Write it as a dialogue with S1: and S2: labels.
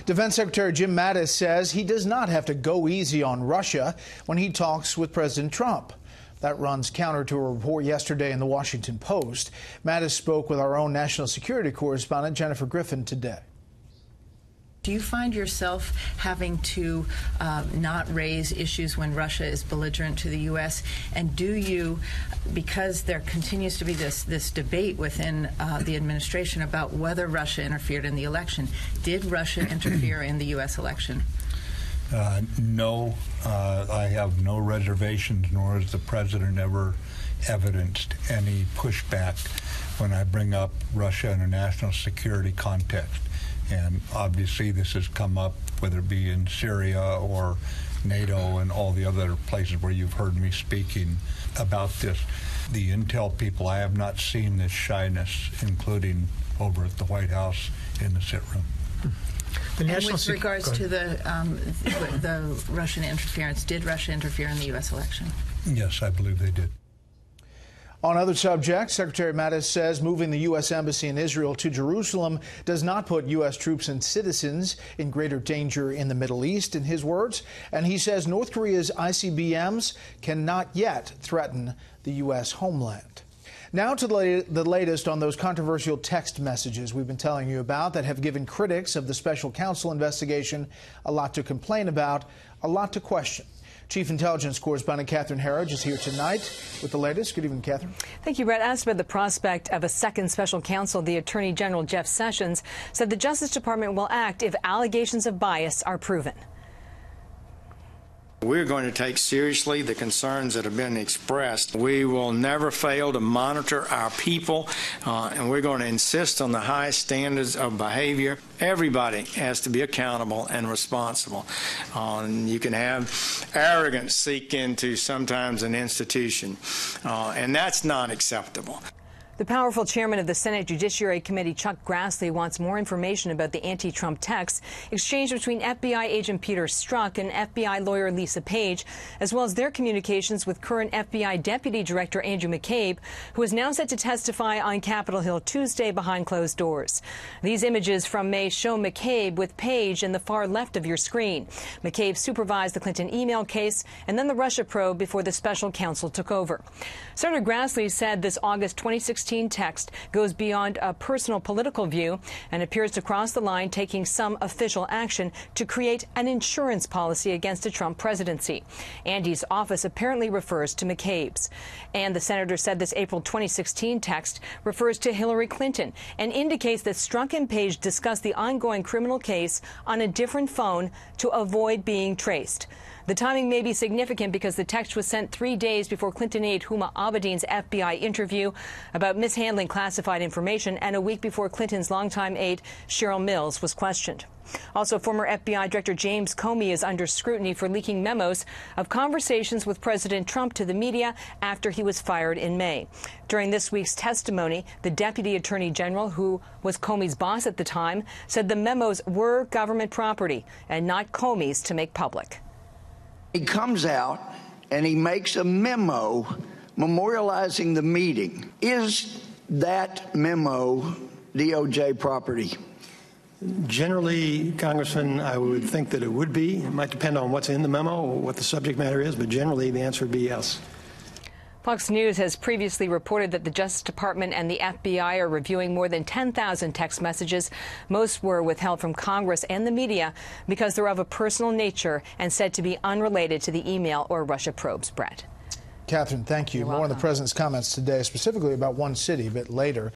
S1: Defense Secretary Jim Mattis says he does not have to go easy on Russia when he talks with President Trump. That runs counter to a report yesterday in the Washington Post. Mattis spoke with our own national security correspondent Jennifer Griffin today.
S2: Do you find yourself having to not raise issues when Russia is belligerent to the U.S.? And do you, because there continues to be this debate within the administration about whether Russia interfered in the election, did Russia interfere in the U.S. election?
S3: No, I have no reservations, nor has the president ever evidenced any pushback when I bring up Russia in a national security context. And obviously this has come up, whether it be in Syria or NATO and all the other places where you've heard me speaking about this. The intel people, I have not seen this shyness, including over at the White House in the sit room.
S2: And with regards to the Russian interference, did Russia interfere in the U.S. election?
S3: Yes, I believe they did.
S1: On other subjects, Secretary Mattis says moving the U.S. Embassy in Israel to Jerusalem does not put U.S. troops and citizens in greater danger in the Middle East, in his words. And he says North Korea's ICBMs cannot yet threaten the U.S. homeland. Now to the latest on those controversial text messages we've been telling you about that have given critics of the special counsel investigation a lot to complain about, a lot to question. Chief Intelligence Correspondent Herridge is here tonight with the latest. Good evening, Catherine.
S4: Thank you, Brett. Asked about the prospect of a second special counsel, the Attorney General Jeff Sessions said the Justice Department will act if allegations of bias are proven.
S5: We're going to take seriously the concerns that have been expressed. We will never fail to monitor our people, and we're going to insist on the highest standards of behavior. Everybody has to be accountable and responsible. You can have arrogance seek into sometimes an institution, and that's not acceptable.
S4: The powerful chairman of the Senate Judiciary Committee, Chuck Grassley, wants more information about the anti-Trump texts exchanged between FBI agent Peter Strzok and FBI lawyer Lisa Page, as well as their communications with current FBI Deputy Director Andrew McCabe, who is now set to testify on Capitol Hill Tuesday behind closed doors. These images from May show McCabe with Page in the far left of your screen. McCabe supervised the Clinton email case and then the Russia probe before the special counsel took over. Senator Grassley said this August 2016 text goes beyond a personal political view and appears to cross the line, taking some official action to create an insurance policy against a Trump presidency. Andy's office apparently refers to McCabe's. And the senator said this April 2016 text refers to Hillary Clinton and indicates that Strzok and Page discussed the ongoing criminal case on a different phone to avoid being traced. The timing may be significant because the text was sent 3 days before Clinton aide Huma Abedin's FBI interview about mishandling classified information and a week before Clinton's longtime aide Cheryl Mills was questioned. Also, former FBI Director James Comey is under scrutiny for leaking memos of conversations with President Trump to the media after he was fired in May. During this week's testimony, the Deputy Attorney General, who was Comey's boss at the time, said the memos were government property and not Comey's to make public.
S6: He comes out and he makes a memo memorializing the meeting. Is that memo DOJ property?
S7: Generally, Congressman, I would think that it would be. It might depend on what's in the memo or what the subject matter is, but generally the answer would be yes.
S4: Fox News has previously reported that the Justice Department and the FBI are reviewing more than 10,000 text messages. Most were withheld from Congress and the media because they're of a personal nature and said to be unrelated to the email or Russia probes. Brett.
S1: Catherine, thank you. More on the president's comments today, specifically about one city, a bit later.